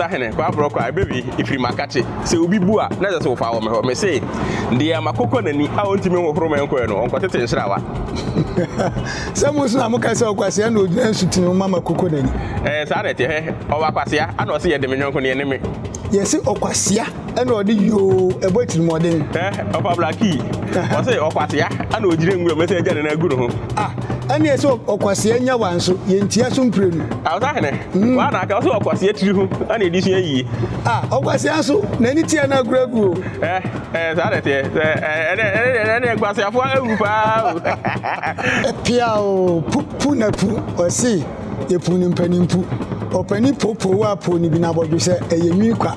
Osahene Abrokwah Abebuo ifiri makache se obi bua na se so fa wo me ho me say de amakoko nani a ontimi hohoro me nko no onko tete nshirawa se musu na muka se okwase na odina nsutini mama koko nani sa na te he o wakwase ana o se ye de me nyonko ne me yesi okwase ana odi yo ebotiri modern o Pablo ki o se okwase ana ojire nguro me se eja na aguru ho ani eso okwase nya wanso yentia so mprenu Osahene wa na ka so okwase tiri ho ana edi so yi okwase aso na ni tia na aguragu sa na te ene kwase afo awu pa pia o pu na pu o si epuni mpanimpu opani popo wa po ni bi na bodwo se eyemi kwa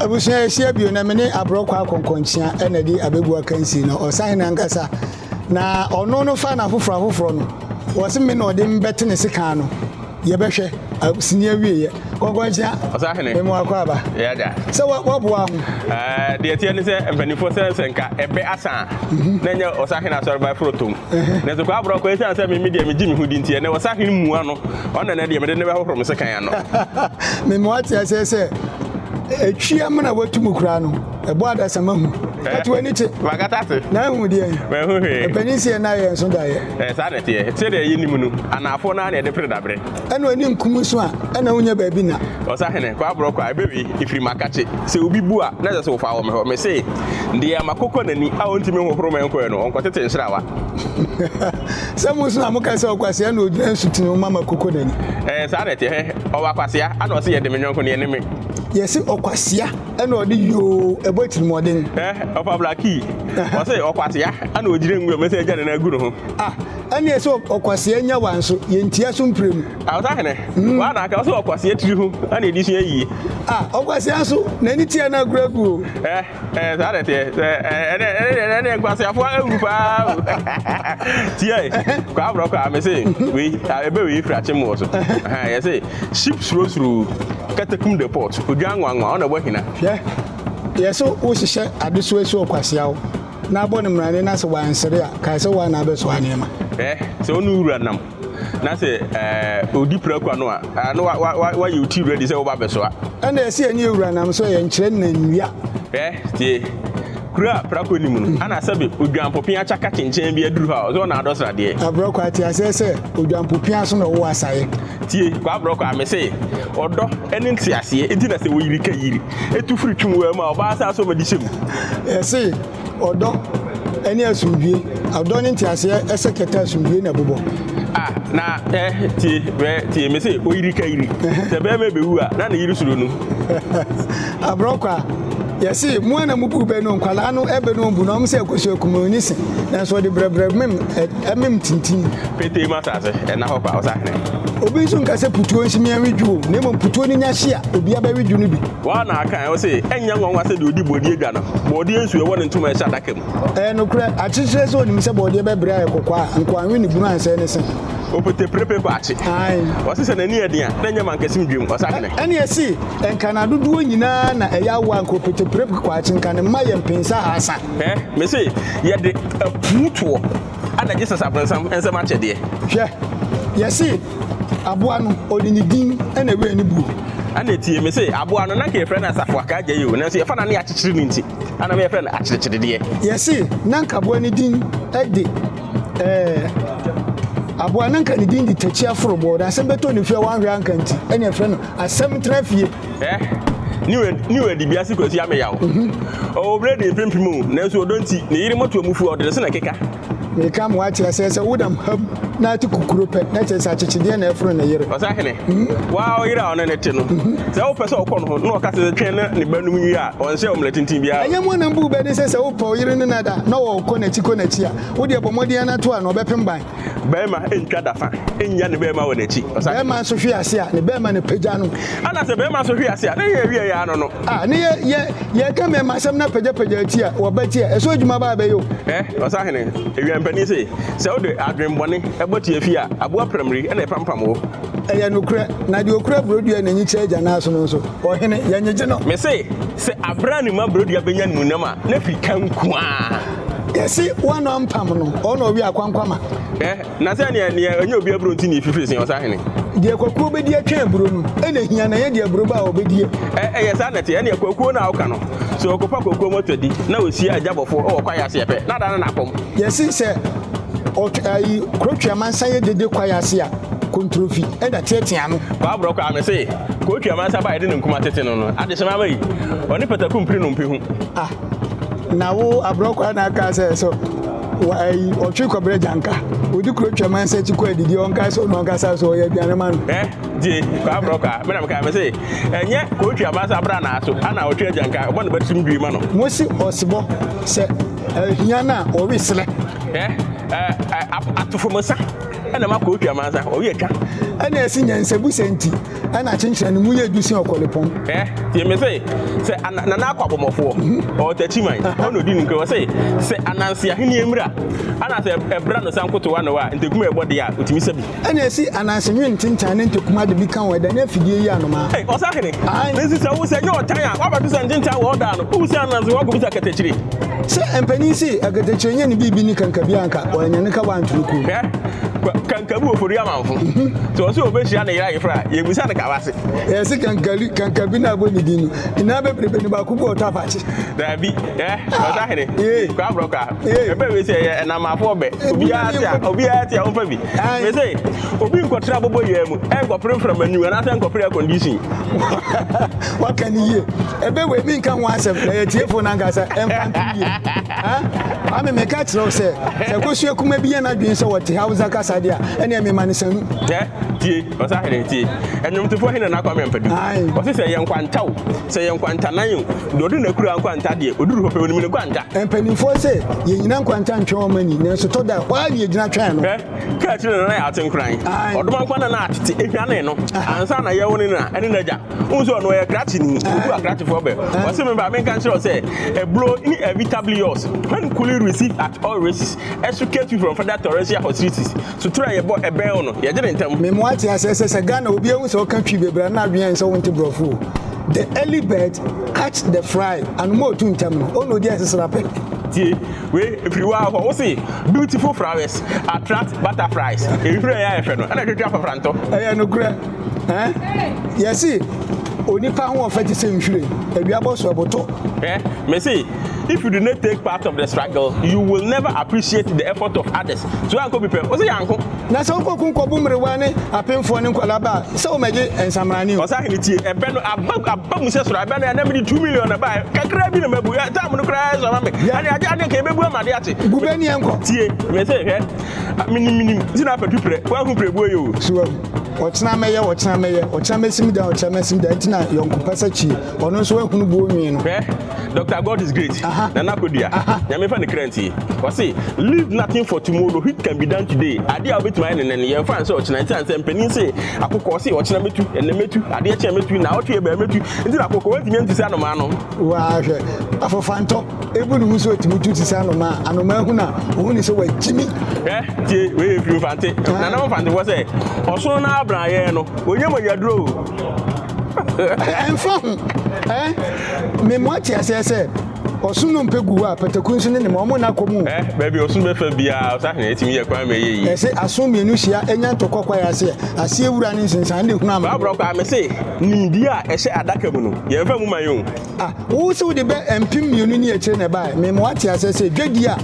abusia esia bio na mene Abrokwa konkonchia ena di Abebuo kansi na Osahene ankasa na ono no fa na foforo no wo se me na ode mbete ne sika no ye behwe sinia wieye konkonchia Osahene me mo akwaba ya da se wo bo ahu de tie ne se mpanifo se nka ebe asa na nya Osahene Asoreba frotom na so kwa Abrokwa esa se me media me jimi hudi ntie na Osahene muwa no ona na de me de ne be foforo me sika ya no me mo atia se etwia mana watumu kura no ebo adasama hu atu ani che wagatate na hu de we hu he penisi na ye so da ye sa na tie se de yi nimu no anafo na na de pre dabre ana oni nkumu so a ana hunya baabi na Osahene Abrokwah Abebuo ifiri makache se obi bua na se so fa wo me ho me say de amakoko nani a ontimi hohoro me nko no onko tete nshirawa se musu na muka se okwase na odina nsutini mama koko nani sa na tie he o wakwase ana o se ye de me nyonko ne me yesi okwase ana odi yo ebotiri modern o Pablo ki o se okwase ana ojire nguro me se eja na aguru ho ani eso okwase nya wanso yentia so mprenu Osahene wa na ka so okwase tiri ho ana edi so yi okwase aso na ni tia na aguragu sa na tie ene kwase afo awu pa tie kwa Abrokwa me say we Abebuo ifira chemo so ye say ship suru katakum the port odwanwanwa ona bohina yeso wo hihye adeso eso okwase awo na abone mrane na se wansere a kai se wa na abeso anema se onu ura nam na se odi prakwa no a no wa yuti ready se wo ba beso a ana ese ani ura nam so ye nkyere na nwia tie kura prakwa ni mu no ana sabe odwanpopia chaka chenchen bi aduru ha so na adosra de Abrokwa ti asese odwanpopia so na wo asaye tie kwa Abrokwa me say odo ene ntiase enti na se wo yiri ka yiri etu firi twumwa ma oba sa so ma di hyem ese odo ene asumdue odo ne ntiase eseketa asumdue na bobo na tie me say o yiri ka yiri se be me bewu a na yiri suro nu Abrokwa yesi mu na mu bube no nkwala no ebe no bu no mse akoso kumuni se na so de brebre mem tintin pete matase na ho pa Osahene obi so nka se putuo nshimi anwedwo na mo putuo ni nyahye a obi aba wedwo no bi wa na akan o se enya nwanwa se de odi bodi edwa no bodi ensu e won ntuma e sha dakam no kura achichire so onim se bodi be bra e kokwa nkwanwe ni bunu anse ne se opete prepe ko achi wasi se na ni edin na nya man kasim dwem Osahene ene esi enka na dodo nyina na eya wa nko opete prepe ko achi nka ne ma ye mpensa hasa me se ye de aputuo ana Jesus abransam ense ma chede hwe yesi aboa no odi ni din ena we ni bu ana tie me say aboa no na ka efre na asafo aka agye yo na so ye fa na ne achichiri ni nti ana me efre na achichiri de yesi na nka aboa ni din ede aboa na nka ni din di tachi afrobo da sembeto ni fie wan hwe anka nti ena efre no asem trafie ni we di biasi kwasi ame yawo o bre de pimpimu na so odonti ne yiri moto amufu o de se na keka me kam wa tira se wudam ham na ti kukuro pe na che sa chichide na efro na yire Osahene wa o yire a ona ne te no se wo pese okọ no no ka se twen na ne banum yi a on se omletintin bia anya mo na mbu be de se wo pa yire ne nada na wo kọ na chi a wo de bomodi na to a no bepem ban be ma entwa dafa enya ne be ma wo na chi Osahene be ma so hwe ase a ne be ma ne pagya no ana se be ma so hwe ase a na ye wie ya no ne ye ka me ma sem na pagya ti a wo ba ti a eso adwuma ba be yo Osahene ewia mpani se o de adwenbone eboti afi a aboa pramri na epampam wo eya nokura na de okura brodua na nyi cheja na aso no so ohene yenyeje no me se abrani ma brodua benya munam a na fi kanku a Yesi one on pam no ono wi akwankwama. Na se ne onye obi aburo nti ne fifiri sen Osahene. De kwakuo be die twa aburo no ene hia na ye de aburo ba obedie. Yesa na te ene kwakuo na awka no. So okopa kwakuo motodi na osi ajabofo o kwaya se epe. Na da na akom. Yesi se ayi krotwa mansa ye dede kwaya se a kontrofi e da tietia no. Kwa Abrokwah me say kwotwa mansa ba ye de nkuma tete no no. Ade sema mai. Oni pataku mpiri no mpehu. Na wo Abrokwah na aka se so wai otwe kobere janka odi krotwa mansa chi kwa didi onka so no onka sa so ye biane man die Kwa Abrokwah me na me ka me say enye kwotwa mansa bra na aso ana otwe janka obo na batim dwi ma no mosi osibo se hia na o wisle atufomosa ana makwotwa mansa o ye twa ana esi nyansabu senti ana chenchira ne munye dusi okolepon tie me say se na akwabomofo o tachiman ono di nke wo say se ananse ahene emra ana se ebra no sankoto wa no wa ntekuma ebode a otimi sabi ana esi ananse nwen tintan ne ntekuma de bi kan wa da na afidie yi anoma Osahene nesi se wo se nyo tan a wa ba tu se ntintan wo da no wo se ananse wo go bisa katachiri se empani si agatachiri nye ne bibi ni kankabi anka wa nyane ka wa nturuku kankabu ofori amanfo so so obehia na yira yefra ye gusa na kawase yesi kankabi na bo ni dinu ina be prepare ni ba ku bo ta fachi da bi Osahene Kwa Abrokwah ebe we say na mafo be obi atia on fa bi we say obi nkotra bobo yemu nkopre from anu na say nkopre condition what can you ebe we mi nkan wa asem na ye tiefo na ngasa emfanti ame me ka tro say se kosu ekuma bi na dwen se wote hausa kasa dia ene me manisanu tie Osahene tie enum tofo hene na Kwame mpadu o se ye nkwantaw se ye nkwantanan do do na kura nkwanta de oduru hope onimi ne kwanta empanifo se ye nyina nkwanta ntwe o mani na so to da wa ye gina twan no ka tire na ya atenkran odoma nkwana na atete ehwane no ansa na ye woni na ene na ja unso no ye krati ni obu akrati fo be o se me ba me kan sure say Abebuo inevitably yours when could receive at all races educate you from further terrestrial hostilities so try ye bo ebe no ye gire ntam me mo ati asese Ghana obi ehun se o kan twi bebra na adwen se wonte brofo the early bird catch the fly and more to ntam no ono dia sesra pe tie we if you are what say beautiful flowers attract butterflies if you are efe no ana twetwa fafranto no kura yesi onipa ho ofeti se nhwire abiabo so aboto me say if you do not take part of the struggle you will never appreciate the effort of others so anko bi pe o say yanko na so ko kunko bu mrewa ne apemfo ne nkwala ba se o meje ensamrani Osahene tie ebe no abba mu se soro ebe no na me 2 million na ba kakra bi na mabu time no kra so ma me ani ade ka ebebu amade ate gube ni enko tie me say he minim zina patu pre wa hu pre buo yo so ochina mesim da ntina yonko pasachi ono so ehunu buo nwi no Dr. God is great. Na nakodia. Nyame fa ne krenti. O say leave nothing for tomorrow. It can be done today. Ade a bit mine ne ye fa so ochina ntan se mpanin say akokọ say ochina metu ene metu ade a che metu na otu e ba metu nti na akokọ wantimi ntisi anoma no wa hwe afofanto ebu nu so otimutu tisi anoma hu na ohuni so wa jimi tie we fi fante na na fante wo say oso na abran ye no onye mo yadro enfo me mo ati asese osunu mpegu a patakunsu ne mo mo na komu baby osunu be fa bia Osahene etimi ye kwa me ye ese aso mienu hia enya ntokokwa ya se ase ewura ne nsensan de hunu ama Abrokwah me say nimdi a ehye adaka mu no ye fa mu mayon wo se wo de be empim mienu ne ekire ne ba me mo ati asese dwadi a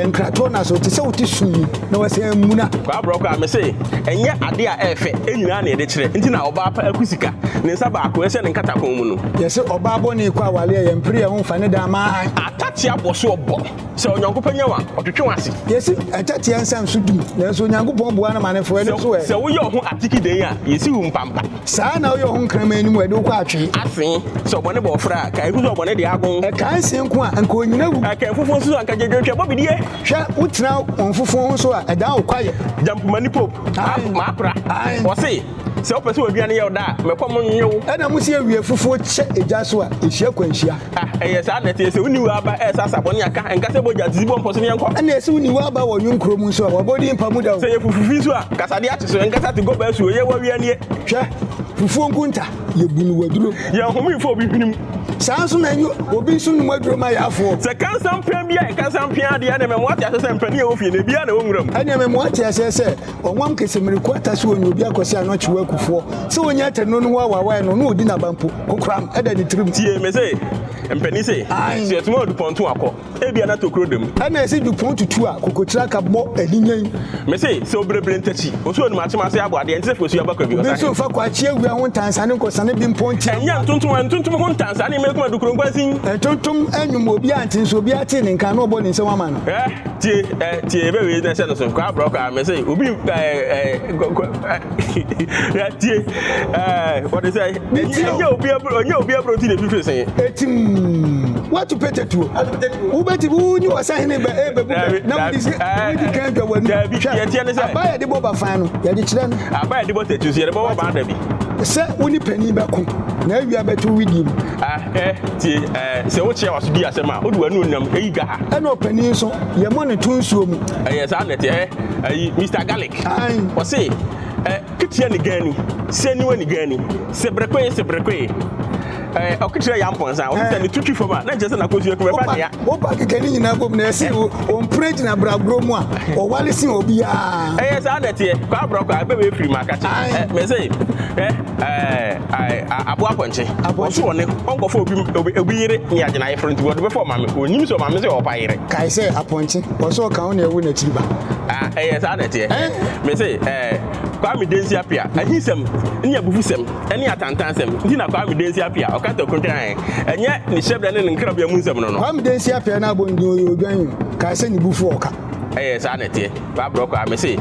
nkrato na so te se wote sunu na wase muna Abrokwah me say enye ade a efe enyina na ede kire nti na oba pa akusika ne nsa ba ko ehye ne nkatakon mu no ye se oba bo ne kwa wale ye mpire ye ho fa ne da ma atati aboso obo se onyankopanya wa otwetwe wase ye se atati ansam so dum na so onyankopon bo na manefo ene so se wo ye ho atiki den a ye si wu mpampa saa na wo ye ho nkrama eni mu ede ko atwe asen se obone bo fra ka ehu so obone de agon ka nsen ko a anka onyina wu ka fufo so anka jejejwe bo bidie hwa utina onfufo ho so a eda wo kwaye jampumani pope ma akra wo se opese oduane ye oda mekom nyewo ena musi awie fufuo che eja so a ehia kwanhia eye sa na tie se uni wa ba esa sabone aka enka se boja tizibo mposo ne enko ena se uni wa ba wo nyunkrom so a wabodi mpamu da se ye fufufi so a kasade ate so enka sa te go ba su ye wa wianie hwa fufuo nkunta ye bunu waduro ya homi fo bi hwinim saa so na obi so no waduro ma ya afo se kan sampan bia e kan sampan ade na me mo ati asese mpani e wo fie na bia na wo nwuram ane me mo ati asese onwam kesemiri kwata so onye obi akosi anochi wakufo se onya atano no wa no no odi na bampo kokram eda ni trim tie me se mpani se se tumo du pontu akọ e bia na tokro dem ana se du pontu tu a kokotira ka bo alinyan me se obrebre ntachi oso onu machima se abo ade ntse fosu abakwa bi osa so fa kwa chi awia ho tansane nkosane bi mponti enya ntontom ho tansane me kuma dukuro nkwasin ntontom anyum obi antin so obi ate ne nka no obo ne nse wama no tie be we na se no so Kwame Abrokwah me say obi tie what is say enya obi abro ti de fifi sen etim what to pete to wo beti wo nyi Osahene be ebebu na wo disi we kan gwa wanu ye tie ne say abaya de boba fan no ye de kire no abaya de boba tetu ye de boba ba da bi se woni pani be ko na awia betu widim tie se wo chia waso di asema odu wanu nam eyi ga ha na opani so ye mo ne tunsuo mu yes anet Mr Garlic o say kitia ni gani se ni wani gani se brekwe okitire ya mponsa o se ni tutu foma na jese na kosu ko be fa dia o pa kekani nyina bom na ese o preach na bragro mu a o wale sin obi a yes anet Kwame Abrokwah be free market me say abo aponche o so one onkofo obi yire ni agena ye front word be for mame onyim so mame say o pa yire kai say aponche o so kan o na ewu na tiriba yes anet me say Kwame densi apia ahisem ni abufusem eni atantansem ndi na Kwame densi apia okata kontan enye ni shebda ne nkra bia munsem no Kwame densi apia na bondi odwan ka se ni bufu oka sa na tie Kwame Abrokwah me se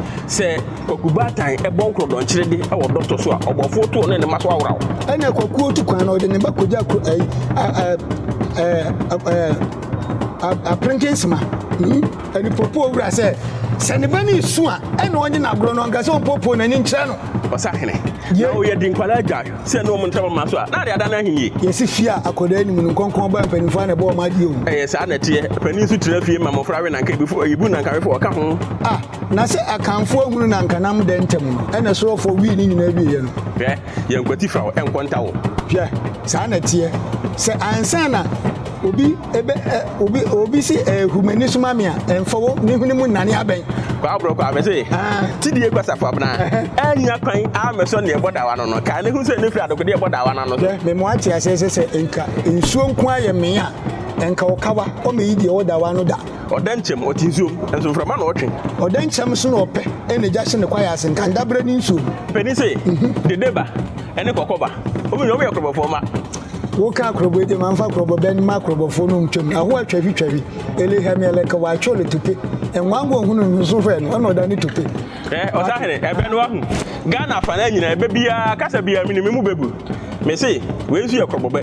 kokubatan e bon krodon kirede e wo doctor so a obofo to ne maso awrawo ene kokuo tu kwan na ode ne bakoja a prinkensma eni popo owura se ne bani su a ene onye na agro no ngase on popo na ni nkire no Osahene ya o ye din kwala ga se no mo ntaba maso a na de ada na hinye yesi fia akoda ni mu nkonkon ba mpanimfo na bo ma die o sa na tie panin su tira fie ma mo frawe na nka before ibu na nka before ka ho na se akanfo hunu na nka nam de ntem no ene so fo wi ni nyina bi ye no ye nkwati fra o enkonta wo sa na tie se ansa na obi si humani suma me a emfawo ni hunu mu nane aben Kwame Abrokwah me say tidie kwasafo abna anya kwan a me so ne boda wa no ka ne hu se ne fira de ko boda wa no me mo ati asese enka ensuo nko aye me a enka okawa o me yi de oda wa no da odanchem otinsuo enso frama na otwe odanchem so no ope ene ja hye ne kwa ya sen kan dabre ni nsuo peni say de deba ene kokoba obi no be yakrobofo ma wo ka krobo de manfa krobo ben ma krobofo no ntwem aho atwavi ele hemele ka wa chole tupe enwango hunu nso fe no no da ni tupe Osahene ebe no ahu Ghana fa na nyina ebe bia kasa bia mi mu bebu me say we nsu yakrobo be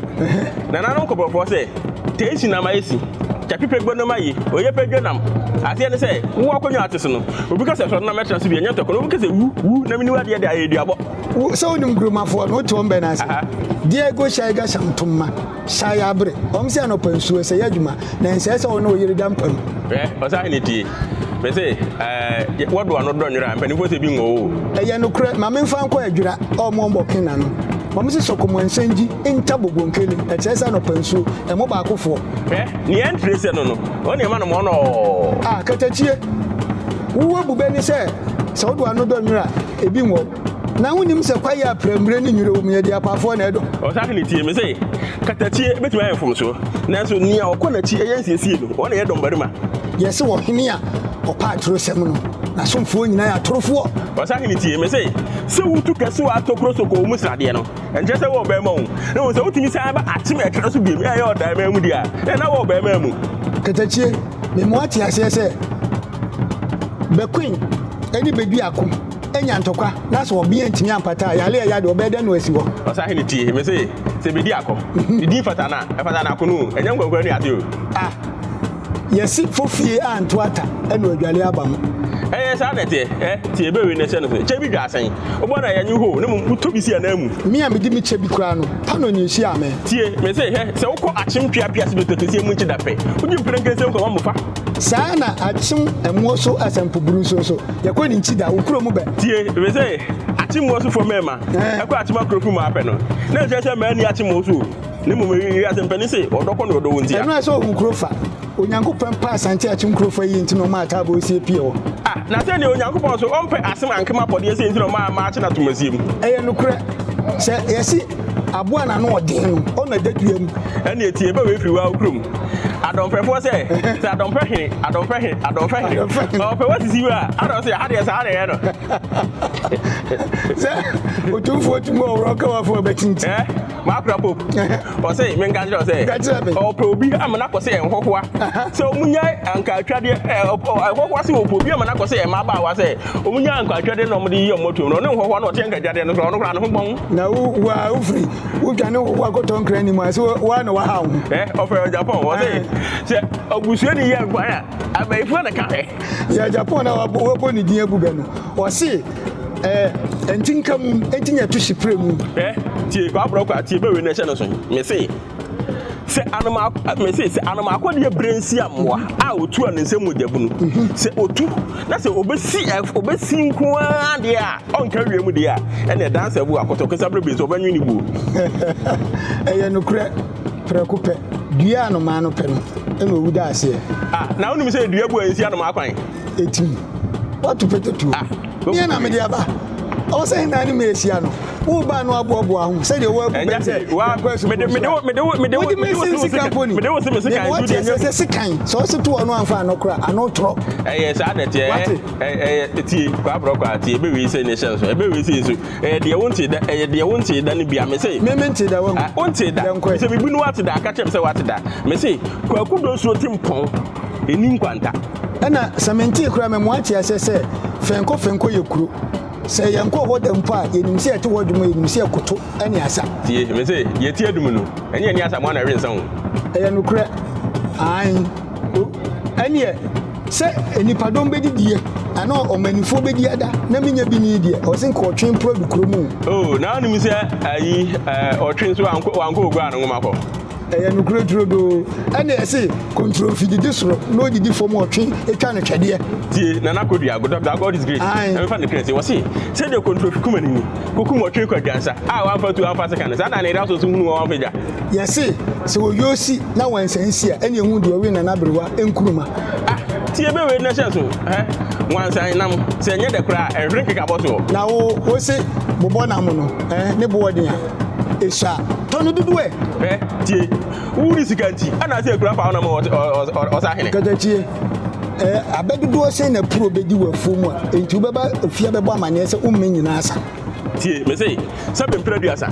na nanon krobofo say teisi na ma esi chapipe gbono mayi oye pedwenam ase ne say wo akonyo atese no obi kasa so na metra so bia nya tokoro obi kasa wu na mini wade de ayeduabo so onim gromafo no to mbe na ase Diego Shaiga Samtuma Shayabre omse anopansuo se yadwuma na nse se ono oyire dampam Osahene tie me say wodo ano do nwira mpani bo se bi ngo eye no kure ma me mfa nko adwira o mo mbo kena no mo se sokomo nsanji ntabogonkele echesa no pansuo e mo ba akofo ni entrese no oni ma no mo no katachie wo bube ni se wodo ano do nwira ebi ngo na wonim se kwaye aprembre ni nwire omye dia pafo na edo Osahene tie me say katachie betima enfom so na so ni a okona chi eyensie no wona ye dombarima yesi wo hene a opa atro sem no na somfo nyina ya torofo Osahene tie me say se wutu kese wa atokro so ko mu srade no enje se wo ba ma hu na wo se wutumi sa ba atime etre so biemu ya odan ma mu dia na wo ba ma mu katachie me mo ati ase se be queen eni bedu akom enya ntokwa na so obi antimi ampata yale ya de obeda no asi ho Osahene tie me say se bedi akom di fatana akonu enya ngwangwa ni ade o yesi fofie antoata eno adwale abam sa na tie tie be we na che no chebi dwasan obo na yanyu ho ne mu tobi si anamu mi a medi mi chebi kura no pano ni hia me tie me say se wokọ achempia pia se betotesi mu nchi dape uji mprenke se nko mamufa saa na achim emo so asampo buru so yakọ ni nchi da okuro mu be tie me say achimo so for mema e kwa achimo krofu ma apɛ no na je ma ani achimo so ne mo wi asempani se odoko no odo wontia ɛno ɛsɛ ohun krofa onyankopɔn pa asante achim krofa yi ntino ma ata bo sie pie wo na sɛ ne onyankopɔn so ɔmpɛ asem ankema pɔde se ntino ma ache na tomasiem ɛyɛ nokora sɛ yɛsi aboa na no ɔden no ɔna dadua mu ɛne etie ba we firi wa okrom adɔmfɛfoɔ sɛ adɔmfɛ hene ɔpɛ wasisi wa adɔ sɛ adeɛ sɛ adeɛ no sɛ otumfoɔ tumu ɔwurɔ kawafoɔ bɛtinti maakora pop ɔsɛ menka kyerɛ sɛ ɔpɛ obi amana kɔ sɛ ɛnhɔhoa sɛ ɔmunya ankatwadeɛ ɛhɔhoa sɛ ɔpɛ obi amana kɔ sɛ ɛmabaawa sɛ ɔmunya ankatwadeɛ na ɔmde yi ɔmmɔtom no ɔne nhɔhoa na ɔteɛ nkatwadeɛ no ɔno kora ne ho bɔn na wofiri wodwane hoho akɔtɔ nkra ni mu a sɛ woa na waha wo ɔfɛ Japan wɔsɛ sɛ ɔbusuani yɛ nkwan a abayifoɔ ne ka hɛ yɛ Japan na wabɔ ne din agu bɛ no ɔse ɛntinka mu ɛntinya to hyepere mu tie Kwame Abrokwah tie bɛwe no ɛhyɛ no so mese sɛ anomaakɔdeɛ brɛnsi amoa a ɔtu a ne nsɛm mogyabu no sɛ ɔtu na sɛ ɔbɛsi nko a deɛ a ɔnka wie mu deɛ a ɛne dansa bu akɔtɔkɛsa berɛ bi sɛ ɔbɛnwe ne buo ɛyɛ nokorɛ prɛko pɛ dua anomaa no pɛ no ɛna ɔwu da aseɛ na wonim sɛ dua bu a ɛnsi anomaa kwan ɛtim wato pɛtɛtuo neɛ na mede aba ɔwɔ sɛ hena ne mɛɛhyia no woba no aboaboa ho sɛdeɛ woabubɛ sɛ sɛ sekan sɛ ɔse to ɔno amfa ano kora ano torɔ ɛyɛ saa nɛteɛ tie Kwame Abrokwah tie ɛbɛwei sɛ ne hyɛ so ɛbɛwei sɛ so ɛyɛ deɛ wontee da no bia me sɛ mente da wontee da sɛ bibi no wate da aka kyɛm sɛ wate da me se kwakudo suo te mpɔn ɛni nkwanta ɛna sɛ mentee kora memoate asɛ sɛ fɛnkɔ yɛ kuro sɛ yɛnkɔ hɔ da mpo a yɛnim sɛ yɛte hɔ dwuma yɛnim sɛ yɛkoto ɛne asa tie me sɛ yɛti adum no ɛne ani asa mo ana ɛwe nsa ho ɛyɛ nokorɛ ɛneɛ sɛ nipadɔm bɛdidie ana ɔmanifoɔ bɛdi ada na menya bi ne deɛ ɔse nka ɔtwe mpro adu kuro mu na wonim sɛ ayi ɔtwe nso wankɔ ogua no nwoma kɔ ɛyɛ nokuro turodoo ɛne ɛse kontrofi didi soro na ɔdidi fam ɔtwe ɛtwa no twɛdeɛ tie nana kodua God is great ɛmfa ne krɛ sɛ wɔse sɛdeɛ kontrofi kuma no ni kɔkum ɔtwe kwadwansa a wamfa tu amfa seka no saa da ne ɛda so so hunu wɔ wamfagya yɛse sɛ wɔyɛ osi na wansansi a ɛne ɛhu deɛ ɔwe nana berewa ɛnkuruma tie bɛwei no hyɛ so wansan nam sɛ ɛnyɛ dɛ koraa ɛhwere nkeka bɔ so na wo se bobɔ nam no ne boɔden a ɛhyɛ tɔno dodoɛ tie wuri sika nti ana sɛ akura fa wo nam Osahene katakyie abɛdodoɔ sɛ na puro bɛdi wɔ afuo mu a enti wobɛba afia bɛbɔ amanneɛ sɛ womme nyinaa sa tie me sei sɛ bɛmpira duasa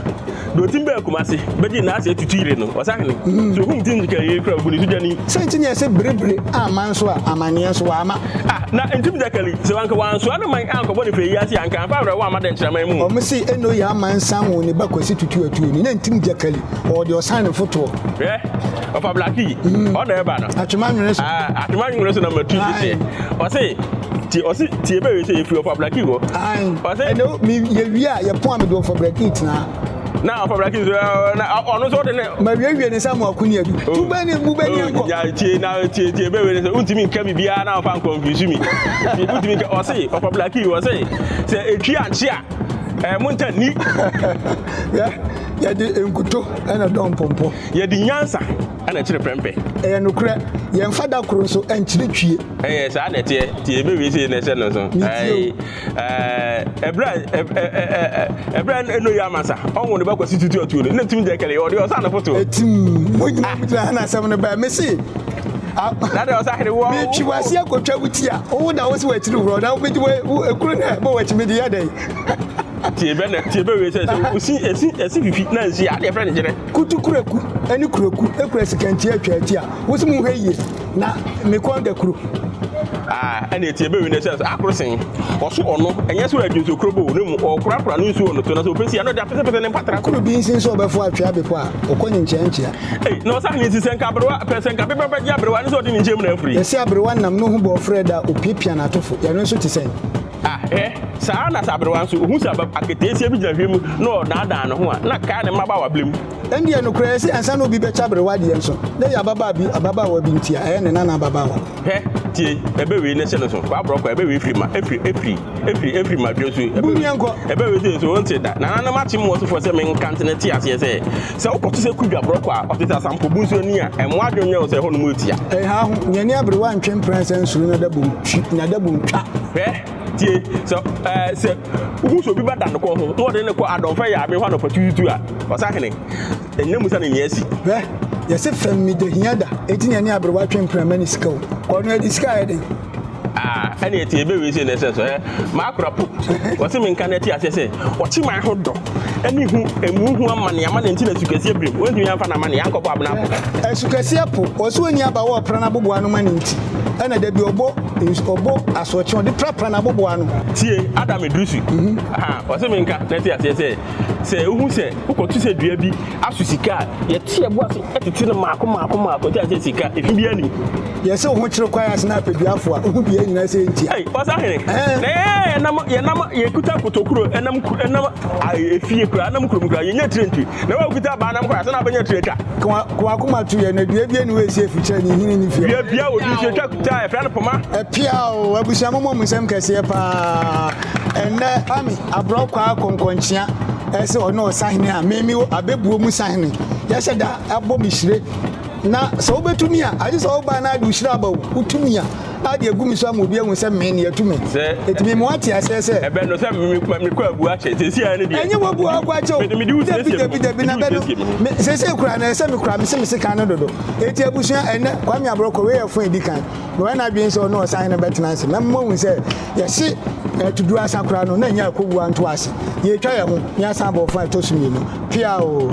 do tim bɛ Kumase bɛdi na ase tutu yire no Osahene so hum tim ka yɛ kura bu ni sujani sɛ nti ne sɛ berebere ama nso a amanneɛ nso ama na ntim jakali sɛ wanka wanso ana man anka bɔ ne fɛ yi ase anka fa bra wa ama da nkyerɛman mu ɔmo se eno yɛ ama nsa wo ne ba kwasi tutu atuo ni na ntim jakali ɔde Osahene foto ɔfa blaki ɔna ɛba no atwema nwene so na matu sɛ ɔse tie bɛwei sɛ yɛfiri ɔfa blaki hɔ ɛno yɛwie a yɛpɔn a mede ɔfa blaki tena na ɔfa blaki so ɔno nso wode ne mawiewie ne sa ma ɔkone adu tuba ne mu bɛni nkɔ tie bɛwei ne sɛ wontumi nka biribiara na ɔfa nkɔmfisu mi wontumi nka ɔse ɔfa blaki ɔse sɛ ɛtwi ankye a monta ni yɛde nkuto ɛna dɔn pɔmpɔ yɛde nyansa ɛna kyerɛ prɛmpɛ ɛyɛ nokorɛ yɛmfa da koro nso ɛnkyerɛ twie ɛyɛ saa na tie bɛwie sɛ ne hyɛ no so ɛbrɛ ɛno yɛ amasa ɔwo ne bɛkɔsi tutu atuo no na tumi gya kɛlɛ ɔde Osahene foto ɛtim monyina mugyina ha na asɛm no baa mɛse nade Osahene wɔ metwi wase akɔtwa wo ti a wowo na wo sɛ wakyiri worɔ na wobɛgye ɛkuro no ɛbɔ wakyi mede yɛ dɛn tie bɛwei sɛ ɛsi fifi na nsi adeɛ frɛ ne gyerɛ kutu kuraku ɛne kuraku ɛkura sikanti atwa ati a wo sɛ mu hwɛ yie na mekɔn da kuro ɛne tie bɛwei no sɛ akoro sen ɔso ɔno ɛnyɛ sɛ wadwinso kuro bɔ ne mu ɔkorakora no nsuo no to na sɛ ɔpɛsi ano de apɛsɛpɛsɛ ne mpatra kuro bi nsi nso ɔbɛfo atwea bepɔ a ɔkɔnye nkyɛnkyea na Osahene nsi sɛ nka bɛbɛgye aberewa ne sɛ ɔde ne nkyɛm no afiri yɛsɛ aberewa nam no ho bɔɔfrɛ da opiapia no atofo yɛno nso te sɛn saa na sɛ aberewa nso ohu sɛ aketeesia bi gyina hwɛ mu na ɔdaadaa ne ho a na kaa ne mmabaawa blɛ mu ɛndeɛ nokorɛ sɛ ansa na obi bɛkyɛ aberewa deɛ nso na yɛ ababaawa bi nti a ɛyɛ ne nana ababaawa tie ebe we ne se no so Kwame Abrokwah ebe we free ma every ma dwo so ebe we dey so wonte da na na machi mo so for say men kantene tie ase say ukoto se kudwa Abrokwah otita sampo bunso ni a emo adwonye o se ho no mo tia ha ho nyani abrewa ntwe prensen suru na dabum twa tie so se uguso bi bada no ko ho no de ne ko adonfa ya me ho no patutu a Osahene enemu sa ne yesi yɛsɛ fam mi de hiada eti nyani abrewa twe premani ska ko no edi ska ede ɛne ɛti ebe we se ne se so ma akora po wɔse me nka na ti ase se ɔchi man ho dɔ ɛne hu emu hu amane amane nti na sukasi abrim wɔntumi amfa na amane yankɔbɔ abna po sukasi apo wɔso ani aba wɔ prana boboa no mane nti ɛna da bi ɔbɔ asɔkye ɔde prana boboa no tie Adam Edrusu wɔse me nka na ti ase se uhu se ukotu se dua bi asu sika ye tie bo ase etete no maako ti ase sika efi bi ani yɛsɛ wo ho kyerɛ kwa ase na apeduafo a wo bi anyina sɛ ntia Osahene na ye kuta kotokuro enam efie kura enam kurom kura ye nya trentwi na wa kuta ba nam kwa ase na banya treta kwa kuma tu ye na dua bi ani we sie fikyɛ ni hini ni fie bia wo du treta kuta e fra no poma pia o abusia momo musem kɛse pa enne ami Abrokwah konkonkyia ɛsɛ ɔno Osahene a memi Abebuo mu Osahene yɛsɛ da abɔ mihire na sɛ wobɛtumi a agye sɛ woba na ade wohyira aba wotumi a ade agumi so ama obi ahu sɛ me ne yɛtumi ɛtumi mo ate asɛ sɛ ɛbɛ no sɛ mekɔ abu akyɛ sɛsi a ne deɛ ɛnyɛ wɔbu akɔ akyɛ dabi na bɛno sɛsɛ kura na ɛsɛ me kura me se me sika no dodo ɛti abusua ɛnɛ Kwame Abrokwah wei yɛfo edi kan na wɔn adwene sɛ ɔno Osahene bɛtena ase na mo hu sɛ yɛse tudu asa kura no na nya akɔwu anto ase yɛtwa yɛ ho nya san bɔ fa to so mienu pia o